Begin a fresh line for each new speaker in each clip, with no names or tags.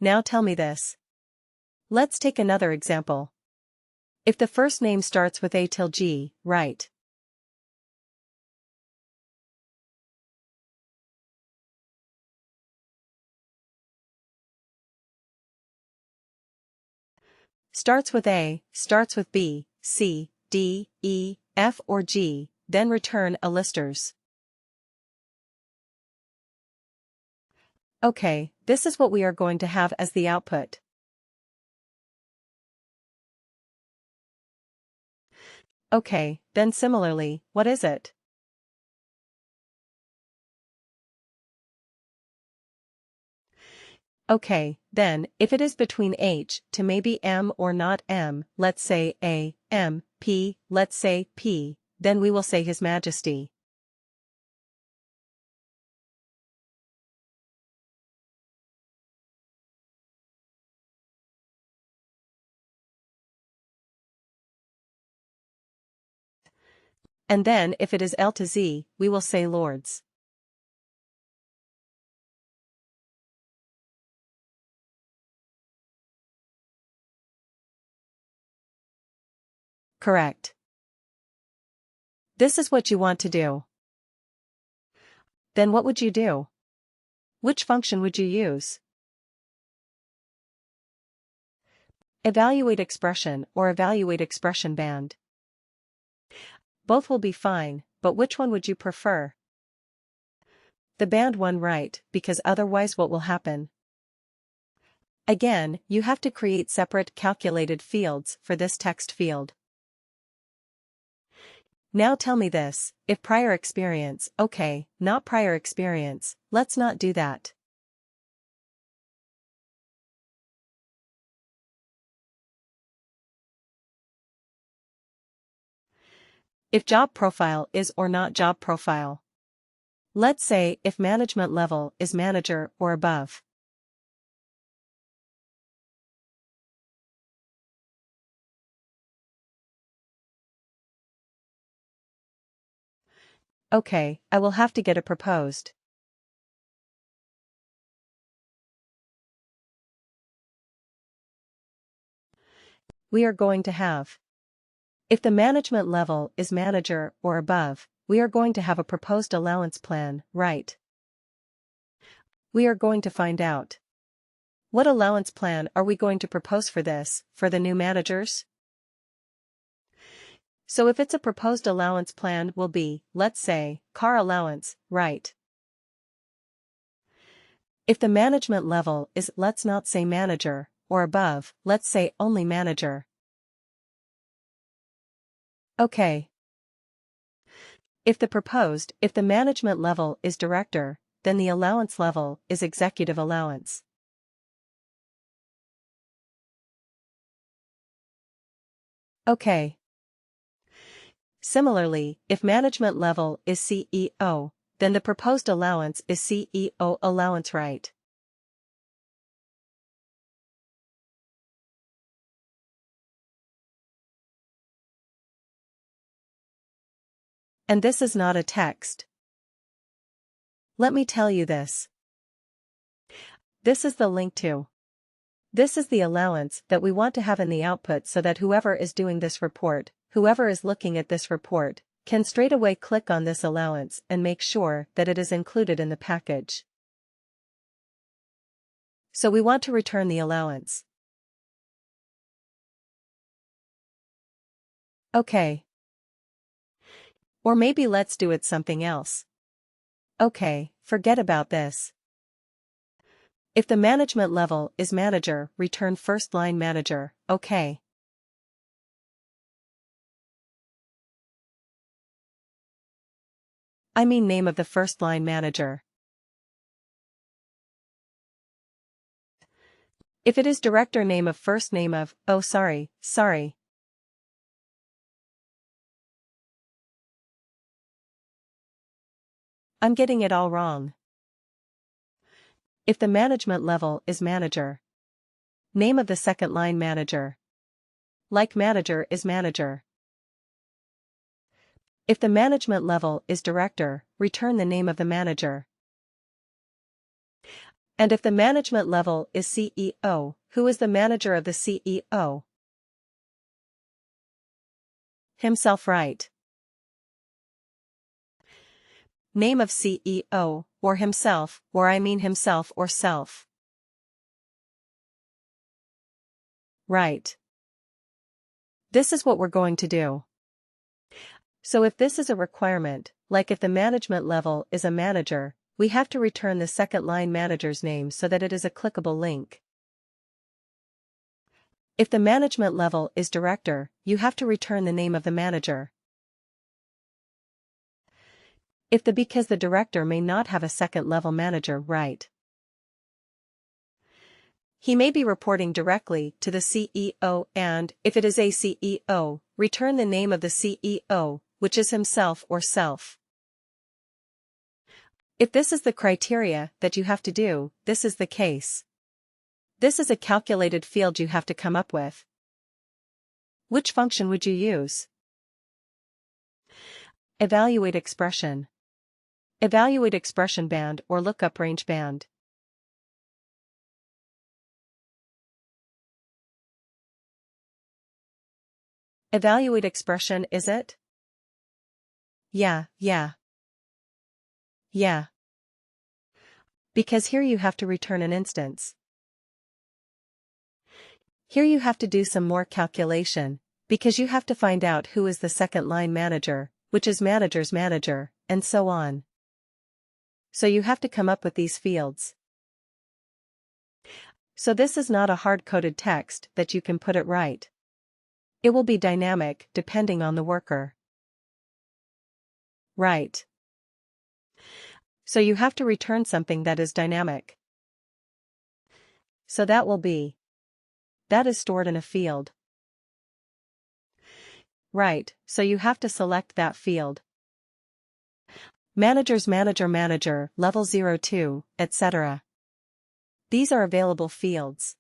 now tell me this. Let's take another example. If the first name starts with A till G, write starts with A, starts with B, C, D, E, F or G, then return a listers. Okay, this is what we are going to have as the output. Okay, then similarly, what is it? Okay, then, if it is between H to maybe M or not M, let's say A, M, P, let's say P, then we will say His Majesty. And then if it is L to Z, we will say Lords. Correct. This is what you want to do. Then what would you do? Which function would you use? Evaluate expression or evaluate expression band. Both will be fine, but which one would you prefer? The band one, right, because otherwise what will happen? Again, you have to create separate calculated fields for this text field. Now tell me this, if prior experience, okay, not prior experience, let's not do that. If job profile is or not job profile. Let's say if management level is manager or above. Okay, I will have to get a proposed. We are going to have. If the management level is manager or above, we are going to have a proposed allowance plan, right? We are going to find out. What allowance plan are we going to propose for this, for the new managers? So if it's a proposed allowance plan will be, let's say, car allowance, right? If the management level is, let's not say manager, or above, let's say only manager. Okay. If the management level is director, then the allowance level is executive allowance. Okay. Similarly, if management level is CEO, then the proposed allowance is CEO allowance, right? And this is not a text. Let me tell you this. This is the link to. This is the allowance that we want to have in the output so that whoever is doing this report, whoever is looking at this report, can straight away click on this allowance and make sure that it is included in the package. So we want to return the allowance. Okay. Or maybe let's do it something else. Okay, forget about this. If the management level is manager, return first line manager, okay. I mean name of the first line manager. If it is director, name of first name of, oh sorry. I'm getting it all wrong. If the management level is manager. Name of the second line manager. Like manager is manager. If the management level is director, return the name of the manager. And if the management level is CEO, who is the manager of the CEO? Himself, right? Name of CEO, or himself, or I mean himself or self. Right. This is what we're going to do. So if this is a requirement, like if the management level is a manager, we have to return the second line manager's name so that it is a clickable link. If the management level is director, you have to return the name of the manager. Because the director may not have a second level manager, right? He may be reporting directly to the CEO, and, if it is a CEO, return the name of the CEO, which is himself or self. If this is the criteria that you have to do, this is the case. This is a calculated field you have to come up with. Which function would you use? Evaluate expression. Evaluate expression band or lookup range band. Evaluate expression, is it? Yeah. Because here you have to return an instance. Here you have to do some more calculation, because you have to find out who is the second line manager, which is manager's manager, and so on. So you have to come up with these fields. So this is not a hard-coded text that you can put it right. It will be dynamic depending on the worker. Right. So you have to return something that is dynamic. So that will be. That is stored in a field. Right, so you have to select that field. Managers manager, level 02, etc. These are available fields.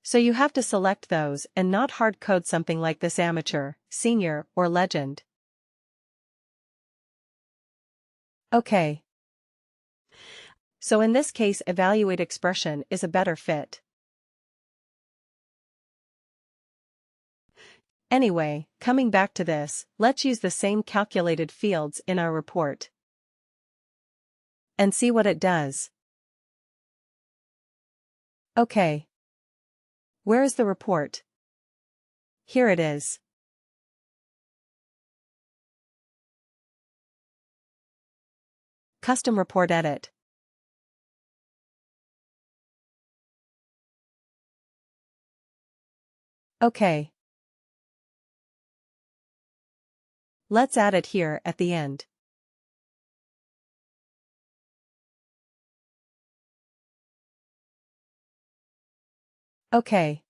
So you have to select those and not hard code something like this: amateur, senior, or legend. Okay. So in this case, evaluate expression is a better fit. Anyway, coming back to this, let's use the same calculated fields in our report. And see what it does. Okay. Where is the report? Here it is. Custom report edit. Okay. Let's add it here at the end. Okay.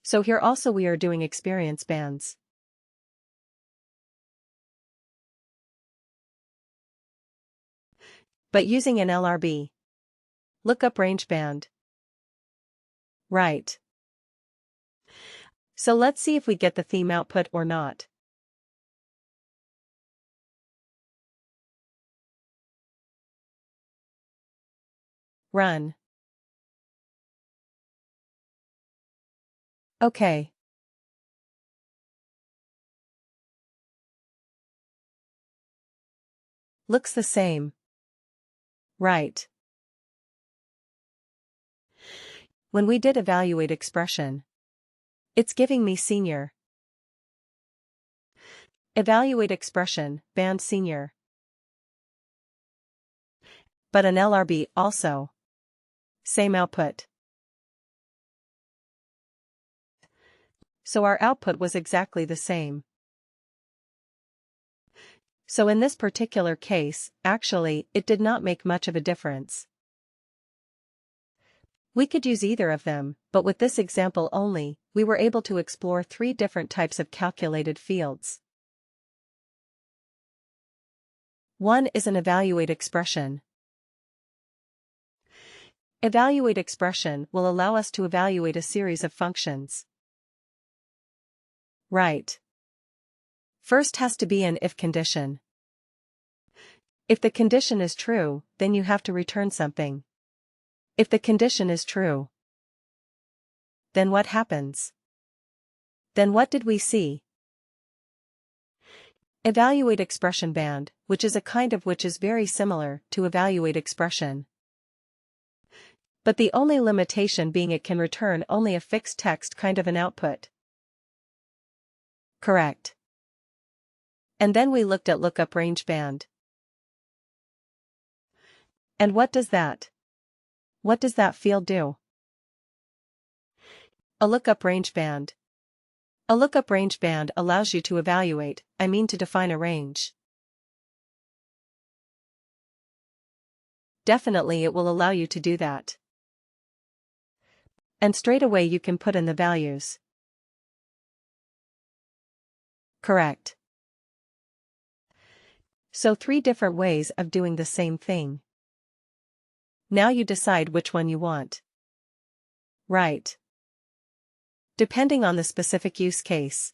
So here also we are doing experience bands. But using an LRB. Lookup range band. Right. So let's see if we get the theme output or not. Run. Okay. Looks the same. Right. When we did evaluate expression, it's giving me senior. Evaluate expression, band senior. But an LRB also. Same output. So our output was exactly the same. So in this particular case, actually, it did not make much of a difference. We could use either of them, but with this example only, we were able to explore 3 different types of calculated fields. One is an evaluate expression. Evaluate expression will allow us to evaluate a series of functions. Right. First has to be an if condition. If the condition is true, then you have to return something. If the condition is true, then what happens? Then what did we see? Evaluate expression band, which is a kind of which is very similar to evaluate expression. But the only limitation being it can return only a fixed text kind of an output. Correct. And then we looked at lookup range band. And what does that? What does that field do? A lookup range band. A lookup range band allows you to evaluate, to define a range. Definitely it will allow you to do that. And straight away you can put in the values. Correct. So 3 different ways of doing the same thing. Now you decide which one you want. Right. Depending on the specific use case.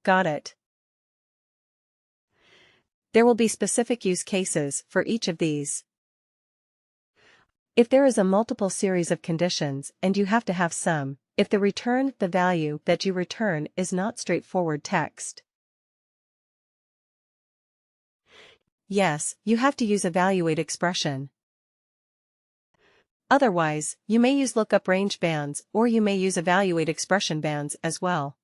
Got it. There will be specific use cases for each of these. If there is a multiple series of conditions and you have to have some, if the value that you return is not straightforward text. Yes, you have to use evaluate expression. Otherwise, you may use lookup range bands or you may use evaluate expression bands as well.